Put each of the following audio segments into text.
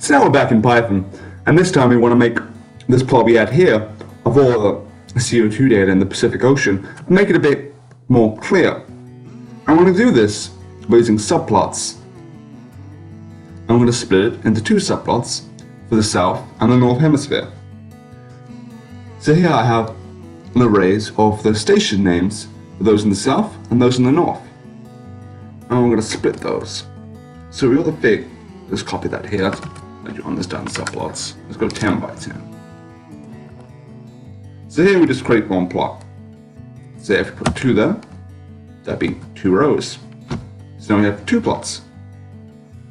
So now we're back in Python, and this time we want to make this plot we had here of all the CO2 data in the Pacific Ocean and make it a bit more clear. I'm going to do this by using subplots. I'm going to split it into two subplots for the South and the North Hemisphere. So here I have an arrays of the station names for those in the South and those in the North. And I'm going to split those. So we got the big, let's copy that here, let you understand subplots. Let's go 10 by 10. So here we just create one plot. So if we put 2 there, that'd be 2 rows. So now we have 2 plots.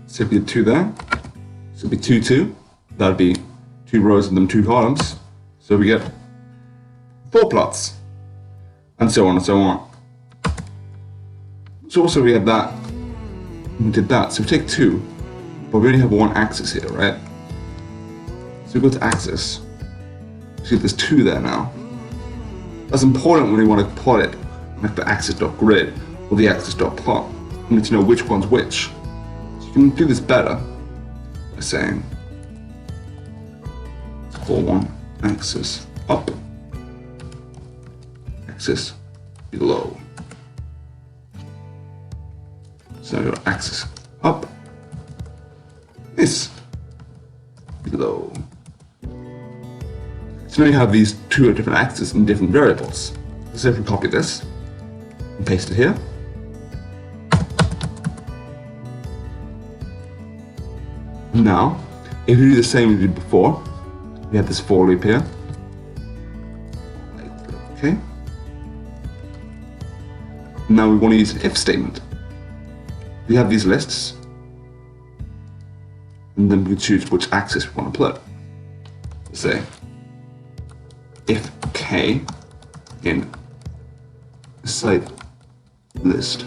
So if we did 2 there, so it'd be 2, 2. That'd be 2 rows and then 2 columns. So we get 4 plots. And so on and so on. So also we have that. We did that. So we take 2, but we only have one axis here, right? So we go to axis. See, there's 2 there now. That's important when we want to plot it, like the axis.grid or the axis.plot. We need to know which one's which. So you can do this better by saying, call one axis up, axis below. So your axis up is below. So now you have these 2 different axes and different variables. So if we copy this and paste it here. Now, if we do the same we did before, we have this for loop here. Okay. Now we want to use an if statement. We have these lists, and then we choose which axis we want to plot. Say, if k in site list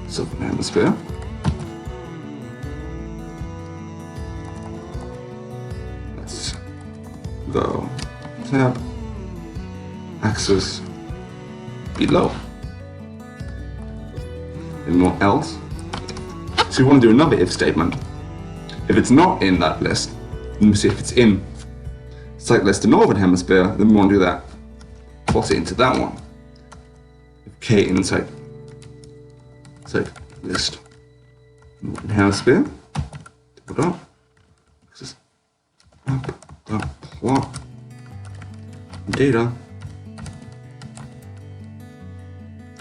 Southern Hemisphere let's go tab axis below and what else. So we want to do another if statement. If it's not in that list, then we see if it's in site list the Northern Hemisphere, then we want to do that. Plot it into that one. If k in site list Northern Hemisphere, put up, axis up, dot plot data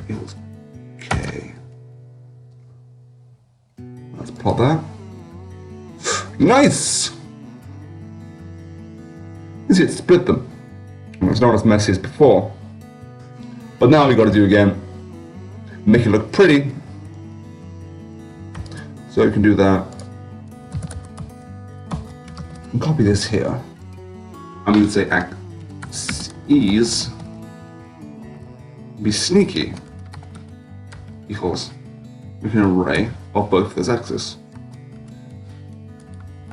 equals k. Let's plot that. Nice! Easy to split them. It's not as messy as before. But now we've got to do again. Make it look pretty. So we can do that. And copy this here. I'm going to say axes be sneaky equals make an array of both those axes.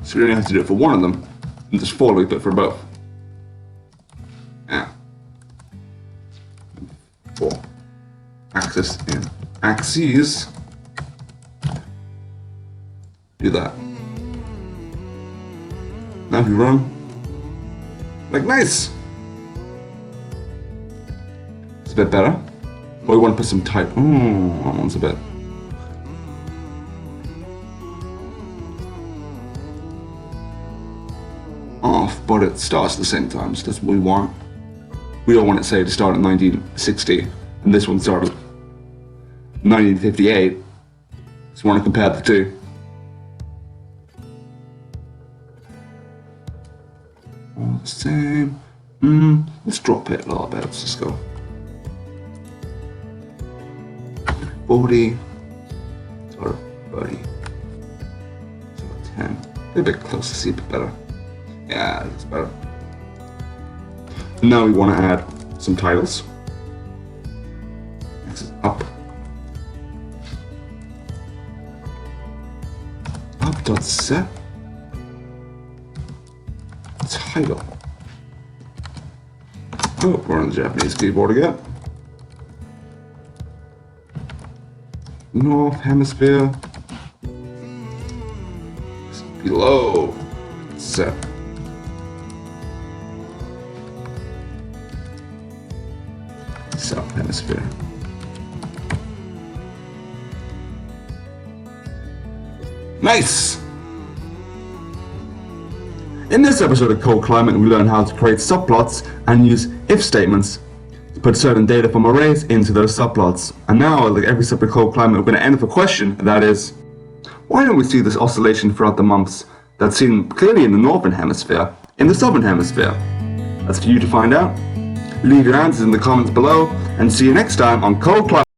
So we only have to do it for one of them and just for loop it for both. For axis and axes, do that. Now if you run, like nice. It's a bit better. But we want to put some type. That one's a bit. Off, but it starts at the same time, so that's what we want. We don't want it, say, to start at 1960, and this one started 1958. So we want to compare the two. All the same. Let's drop it a little bit. Let's just go 40. Or 30. So 10. A bit closer, see a bit better. Yeah, that's better. Now we want to add some titles. Axis up. Up.set title. Oh, we're on the Japanese keyboard again. North Hemisphere. Below. So. South Hemisphere. Nice! In this episode of Cold Climate, we learn how to create subplots and use if statements to put certain data from arrays into those subplots. And now, like every separate Cold Climate, we're going to end with a question, that is, why don't we see this oscillation throughout the months that's seen clearly in the Northern Hemisphere, in the Southern Hemisphere? That's for you to find out. Leave your answers in the comments below, and see you next time on Cold Climate.